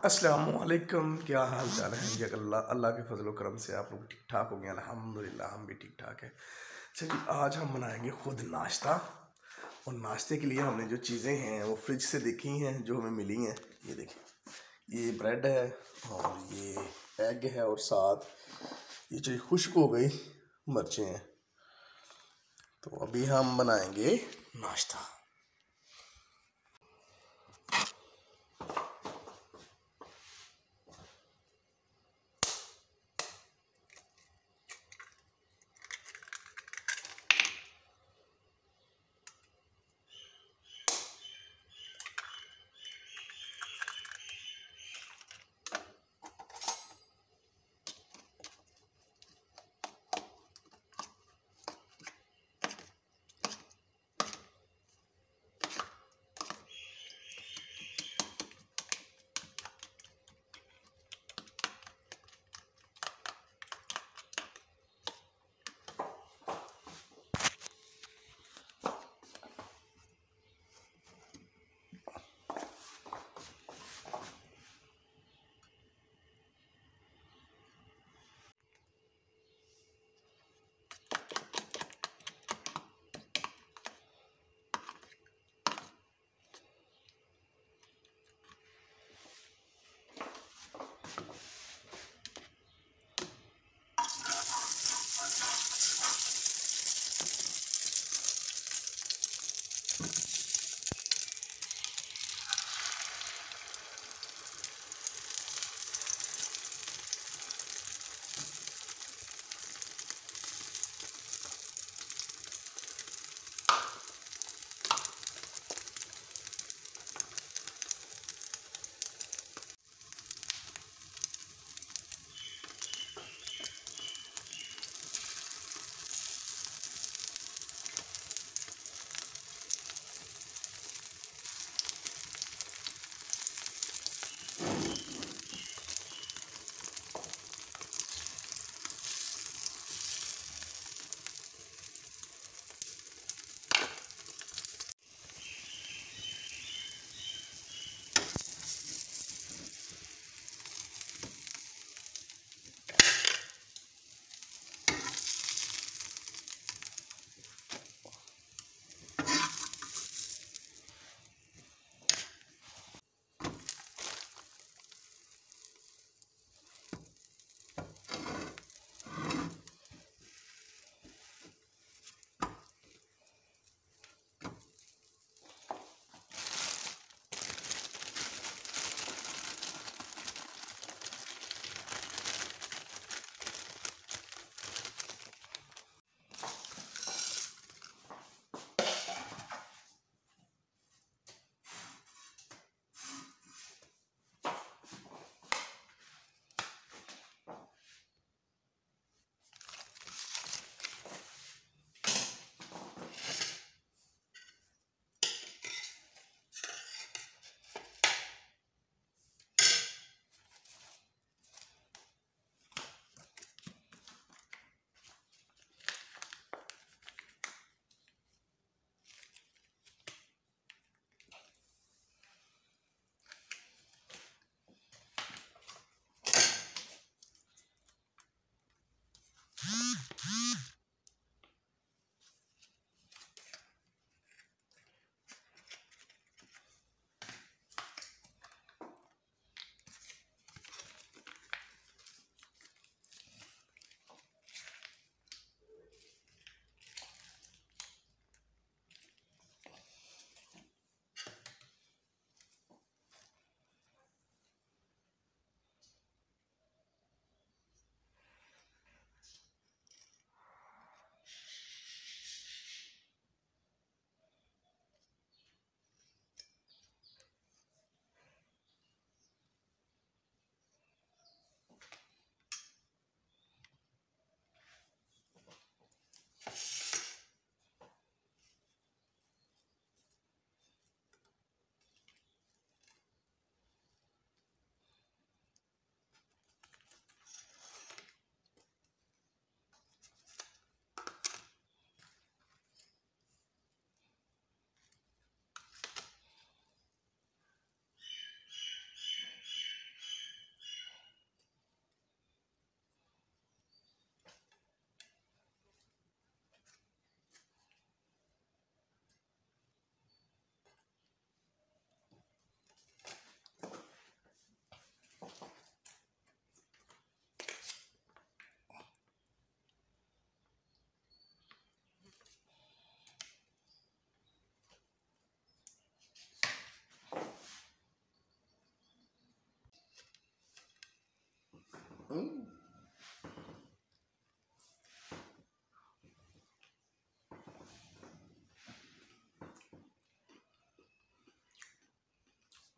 अस्सलामुअलैकुम। क्या हाल चाल है जी? अल्लाह अल्लाह के फजल करम से आप लोग ठीक ठाक हो गए? अल्हम्दुलिल्लाह हम भी ठीक ठाक है। चलिए आज हम बनाएंगे खुद नाश्ता। और नाश्ते के लिए हमने जो चीज़ें हैं वो फ्रिज से देखी हैं, जो हमें मिली हैं। ये देखिए, ये ब्रेड है और ये एग है और साथ ये जो खुश्क हो गई मिर्चें हैं। तो अभी हम बनाएंगे नाश्ता।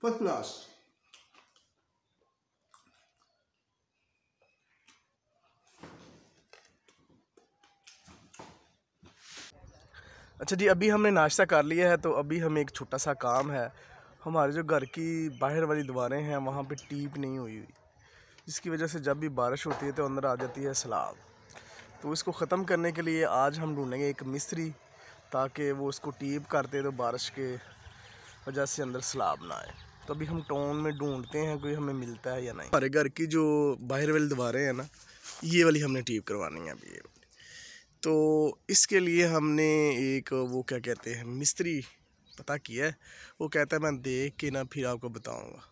First class. अच्छा जी, अभी हमने नाश्ता कर लिया है, तो अभी हमें एक छोटा सा काम है। हमारे जो घर की बाहर वाली दीवारें हैं वहाँ पे टीप नहीं हुई, जिसकी वजह से जब भी बारिश होती है तो अंदर आ जाती है सैलाब। तो इसको ख़त्म करने के लिए आज हम ढूंढेंगे एक मिस्त्री, ताकि वो इसको टीप करते तो बारिश के वजह से अंदर सैलाब ना आए। तो अभी हम टाउन में ढूंढते हैं कोई हमें मिलता है या नहीं। हमारे घर की जो बाहर वाली दीवारें हैं ना, ये वाली हमने टीप करवानी है अभी। तो इसके लिए हमने एक वो क्या कहते हैं मिस्त्री पता किया है। वो कहता है मैं देख के ना फिर आपको बताऊंगा,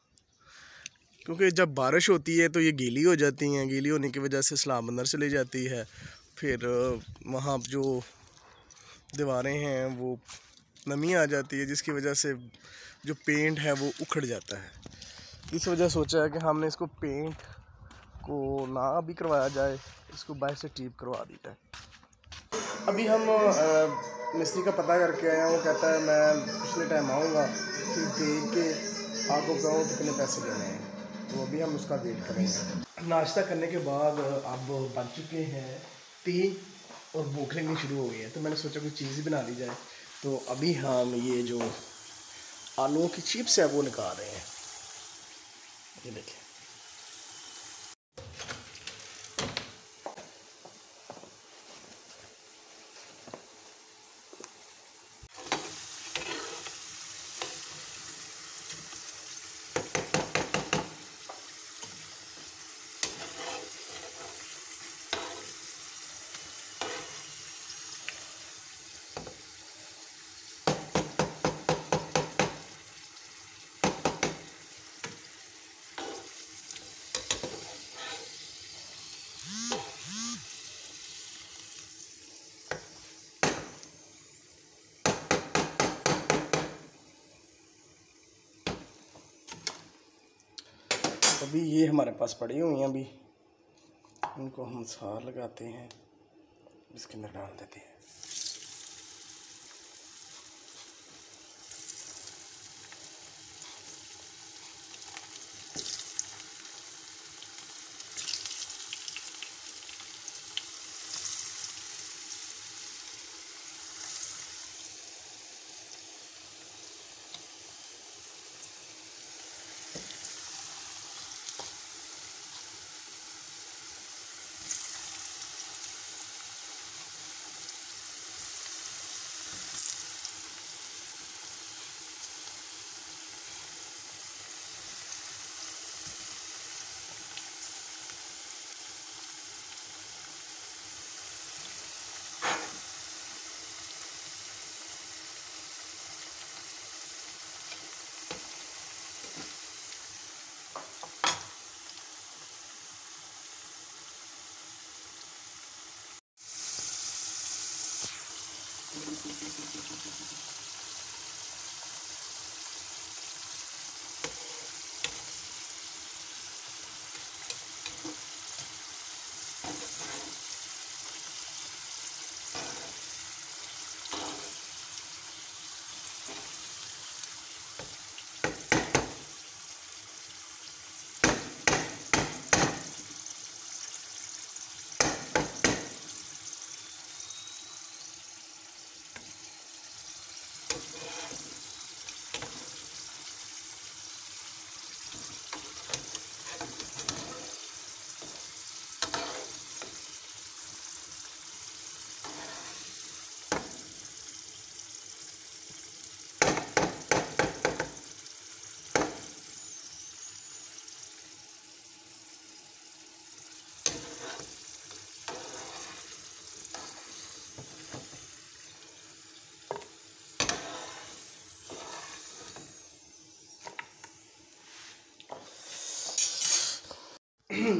क्योंकि जब बारिश होती है तो ये गीली हो जाती हैं, गीली होने की वजह से सलाब अंदर चली जाती है, फिर वहाँ जो दीवारें हैं वो नमी आ जाती है, जिसकी वजह से जो पेंट है वो उखड़ जाता है। इस वजह सोचा है कि हमने इसको पेंट को ना अभी करवाया जाए, इसको बाहर से टीप करवा दी जाए। अभी हम मिस्त्री का पता करके आए हैं। वो कहता है मैं पिछले टाइम आऊँगा, फिर देख के आपको कहूँ कितने पैसे देने हैं। तो अभी हम उसका वेट करेंगे। नाश्ता करने के बाद अब बन चुके हैं 3 और भूख लगनी शुरू हो गई है, तो मैंने सोचा कोई चीज़ बना ली जाए। तो अभी हम ये जो आलूओं की चिप्स है वो निकाल रहे हैं, ये देखिए। अभी ये हमारे पास पड़ी हुई हैं, अभी इनको हम सार लगाते हैं, इसके अंदर डाल देते हैं।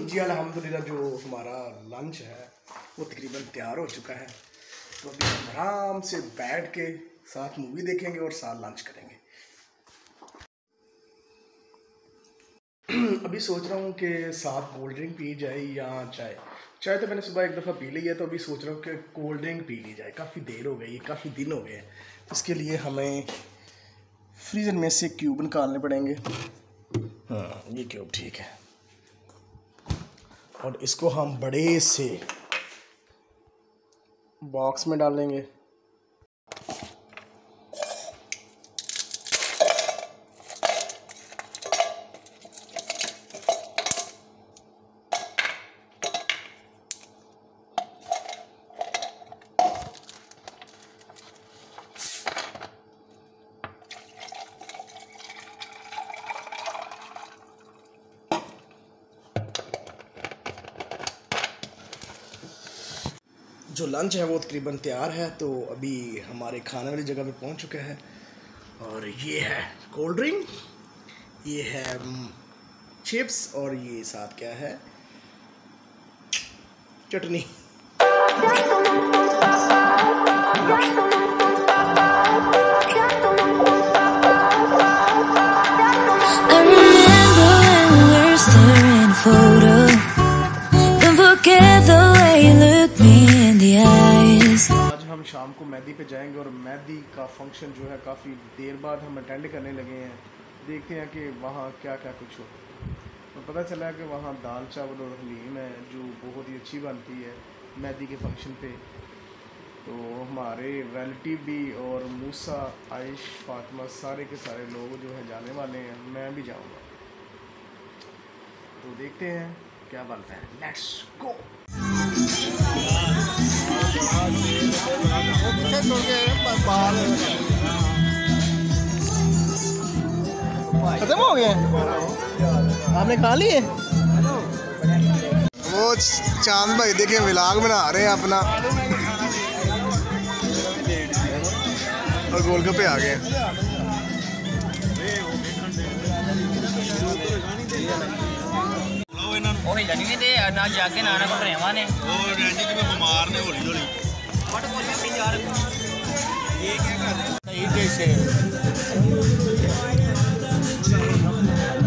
जी अल्हम्दुलिल्लाह जो हमारा लंच है वो तकरीबन तैयार हो चुका है। तो अभी हम आराम से बैठ के साथ मूवी देखेंगे और साथ लंच करेंगे। अभी सोच रहा हूँ कि साथ कोल्ड ड्रिंक पी जाए या चाय। चाय तो मैंने सुबह एक दफ़ा पी ली है, तो अभी सोच रहा हूँ कि कोल्ड ड्रिंक पी ली जाए। काफ़ी देर हो गई, काफ़ी दिन हो गए हैं। इसके लिए हमें फ्रीज़र में से क्यूब निकालने पड़ेंगे। हाँ, ये क्यूब ठीक है। और इसको हम बड़े से बॉक्स में डालेंगे। जो लंच है वो तकरीबन तैयार है, तो अभी हमारे खाने वाली जगह पे पहुंच चुका है। और ये है कोल्ड ड्रिंक, ये है चिप्स, और ये साथ क्या है, चटनी। आज हम शाम को मेहंदी पे जाएंगे और मेहंदी का फंक्शन जो है काफ़ी देर बाद हम अटेंड करने लगे हैं। देखते हैं कि वहाँ क्या क्या कुछ हो। तो पता चला कि वहाँ दाल चावल और हलीम है जो बहुत ही अच्छी बनती है मेहंदी के फंक्शन पे। तो हमारे रिलेटिव भी और मूसा, आयश, फातिमा सारे के सारे लोग जो है जाने वाले हैं। मैं भी जाऊँगा, तो देखते हैं क्या बनता है। Let's go. खत्म हो गए, आपने खा लिए? वो चांद भाई देखे व्लॉग बना रहे हैं अपना, और गोलगप्पे आ गए।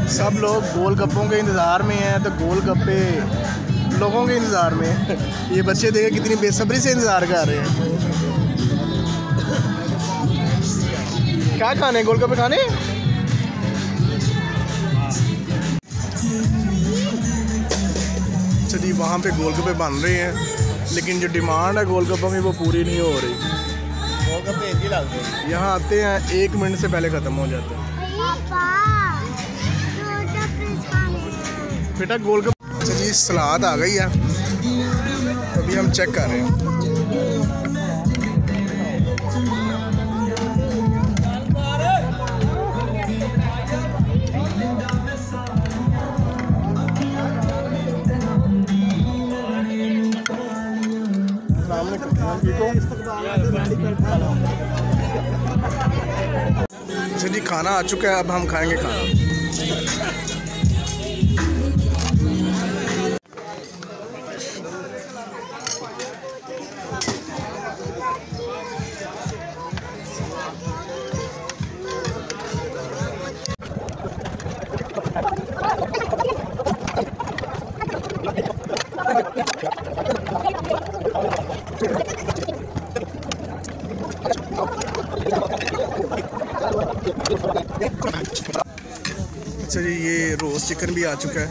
सब लोग गोलगप्पों के इंतज़ार में हैं, तो गोलगप्पे लोगों के इंतज़ार में हैं। ये बच्चे देखे कितनी बेसब्री से इंतज़ार कर रहे हैं। क्या खाने, गोलगप्पे खाने? चलिए, वहाँ पे गोलगप्पे बन रहे हैं, लेकिन जो डिमांड है गोलगप्पों की वो पूरी नहीं हो रही। गोलगप्पे यहाँ आते हैं 1 मिनट से पहले ख़त्म हो जाते हैं। बेटा गोलगप्पे। चलिए, सलाद आ गई है, अभी हम चेक कर रहे हैं। चलिए, खाना आ चुका है, अब हम खाएंगे खाना। अच्छा जी, ये रोस्ट चिकन भी आ चुका है।